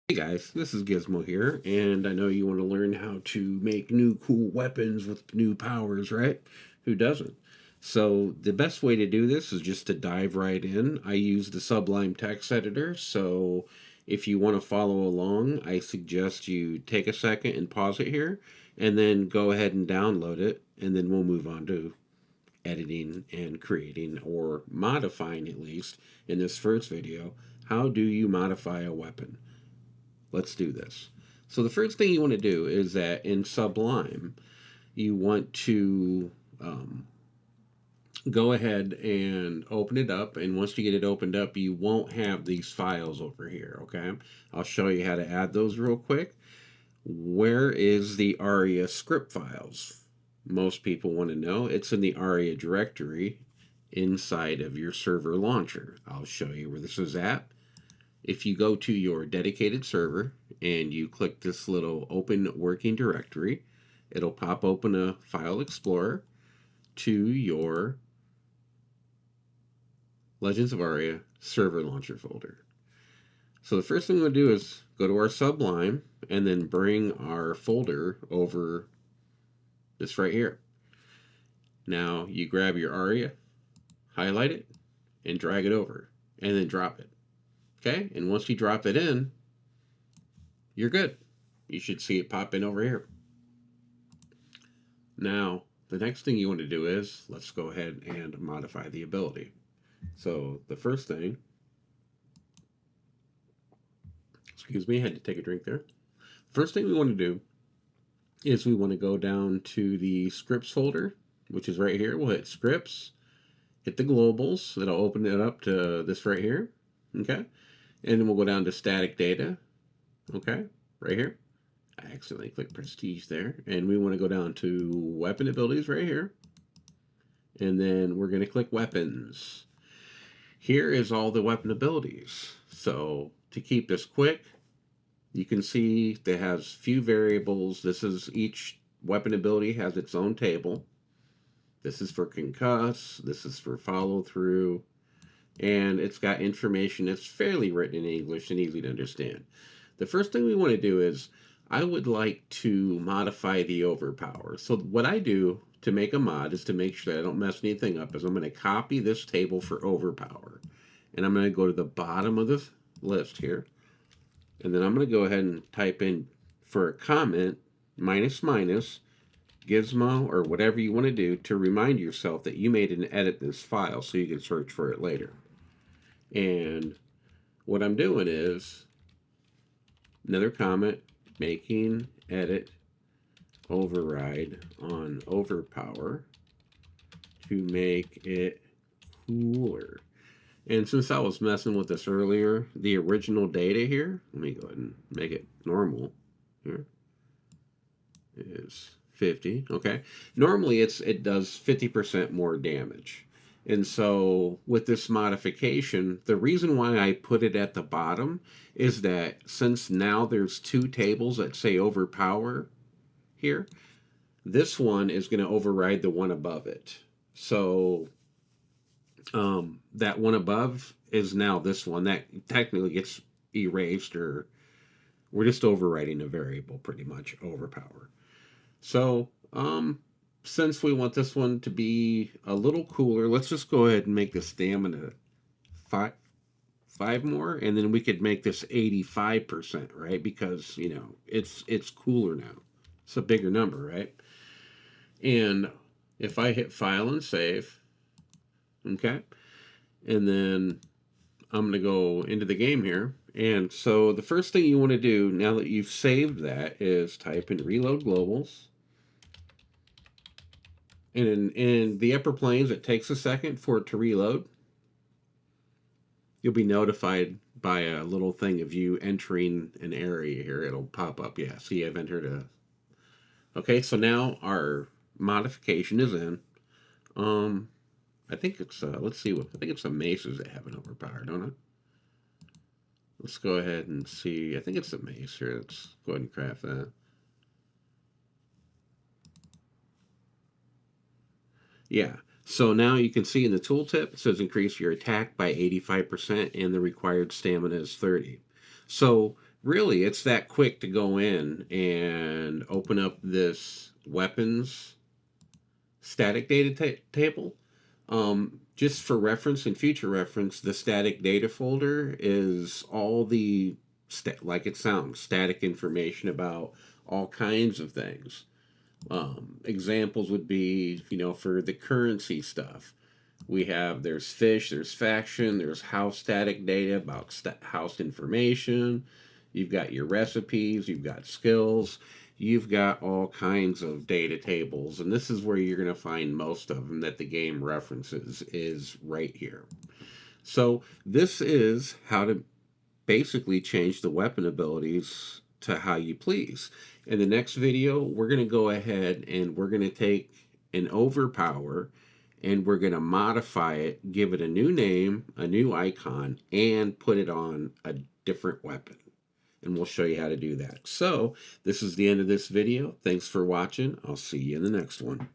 Hey guys, this is Gizmo here, and I know you want to learn how to make new cool weapons with new powers, right? Who doesn't? So, the best way to do this is just to dive right in. I use the Sublime text editor, so if you want to follow along, I suggest you take a second and pause it here, and then go ahead and download it, and then we'll move on to editing and creating or modifying, at least in this first video. How do you modify a weapon? Let's do this. So the first thing you want to do is that in Sublime, you want to go ahead and open it up. And once you get it opened up, you won't have these files over here, okay? I'll show you how to add those real quick. Where is the Aria script files? Most people want to know. It's in the Aria directory inside of your server launcher. I'll show you where this is at. If you go to your dedicated server and you click this little open working directory, it'll pop open a file explorer to your Legends of Aria server launcher folder. So the first thing we'll do is go to our Sublime and then bring our folder over this right here. Now you grab your Aria, highlight it, and drag it over, and then drop it. Okay, and once you drop it in, you're good. You should see it pop in over here. Now, the next thing you want to do is, let's go ahead and modify the ability. So the first thing, excuse me, I had to take a drink there. First thing we want to do is we want to go down to the scripts folder, which is right here. We'll hit scripts, hit the globals. That'll open it up to this right here. Okay. And then we'll go down to static data. Okay. Right here. I accidentally clicked prestige there. And we want to go down to weapon abilities right here. And then we're going to click weapons. Here is all the weapon abilities. So to keep this quick, you can see that has few variables. This is each weapon ability has its own table. This is for concuss. This is for follow through. And it's got information that's fairly written in English and easy to understand. The first thing we want to do is I would like to modify the overpower. So what I do to make a mod is to make sure that I don't mess anything up is I'm going to copy this table for overpower. And I'm going to go to the bottom of this list here. And then I'm going to go ahead and type in for a comment, minus minus, gizmo, or whatever you want to do to remind yourself that you made an edit this file so you can search for it later. And what I'm doing is another comment, making edit override on overpower to make it cooler. And since I was messing with this earlier, the original data here, let me go ahead and make it normal here, is 50. Okay. Normally it does 50% more damage. And so with this modification, the reason why I put it at the bottom is that since now there's two tables that say overpower here, this one is going to override the one above it. So that one above is now this one. That technically gets erased, or we're just overwriting a variable pretty much, overpower. So since we want this one to be a little cooler, let's just go ahead and make the stamina five more, and then we could make this 85%, right? Because it's cooler now. It's a bigger number, right? And if I hit file and save, okay, and then I'm going to go into the game here. And so the first thing you want to do now that you've saved that is type in reload globals. And in the upper planes, it takes a second for it to reload. You'll be notified by a little thing of you entering an area here. It'll pop up. Yeah, see, I've entered a... Okay, so now our modification is in. I think it's, let's see, I think it's the maces that have an overpower, don't it? Let's go ahead and see. I think it's the mace here. Let's go ahead and craft that. Yeah. So now you can see in the tooltip, it says increase your attack by 85% and the required stamina is 30. So really, it's that quick to go in and open up this weapons static data table. Just for reference and future reference, the static data folder is all the, like it sounds, static information about all kinds of things. Examples would be, for the currency stuff. There's fish, there's faction, there's house static data about house information. You've got your recipes, you've got skills, you've got all kinds of data tables, and this is where you're going to find most of them that the game references is right here. So this is how to basically change the weapon abilities to how you please. In the next video, we're going to go ahead and we're going to take an overpower and we're going to modify it, give it a new name, a new icon, and put it on a different weapon. And we'll show you how to do that. So this is the end of this video. Thanks for watching. I'll see you in the next one.